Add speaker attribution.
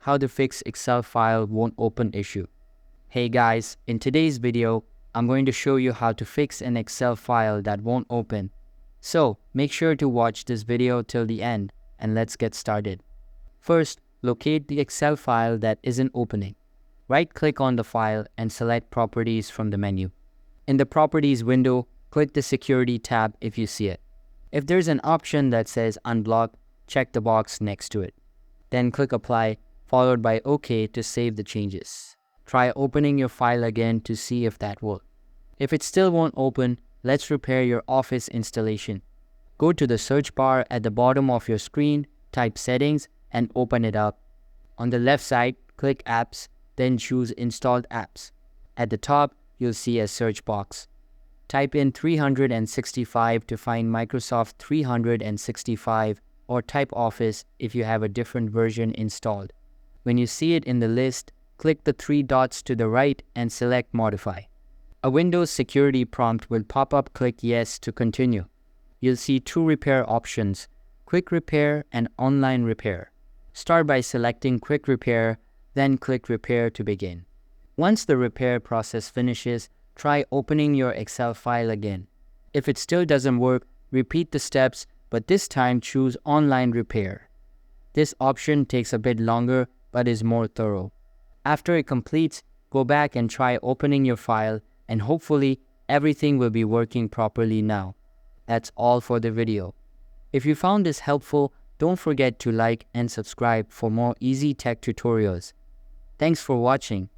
Speaker 1: how to fix Excel file won't open issue. Hey guys, in today's video, I'm going to show you how to fix an Excel file that won't open. So make sure to watch this video till the end and let's get started. First, locate the Excel file that isn't opening. Right-click on the file and select Properties from the menu. In the Properties window, click the Security tab if you see it. If there's an option that says Unblock, check the box next to it. Then click Apply, followed by OK to save the changes. Try opening your file again to see if that works. If it still won't open, let's repair your Office installation. Go to the search bar at the bottom of your screen, type Settings, and open it up. On the left side, click Apps, then choose Installed Apps. At the top, you'll see a search box. Type in 365 to find Microsoft 365 or type Office if you have a different version installed. When you see it in the list, click the three dots to the right and select Modify. A Windows security prompt will pop up. Click Yes to continue. You'll see two repair options, Quick Repair and Online Repair. Start by selecting Quick Repair, then click Repair to begin. Once the repair process finishes, try opening your Excel file again. If it still doesn't work, repeat the steps, but this time choose Online Repair. This option takes a bit longer but is more thorough. After it completes, go back and try opening your file, and hopefully everything will be working properly now. That's all for the video. If you found this helpful, don't forget to like and subscribe for more easy tech tutorials. Thanks for watching.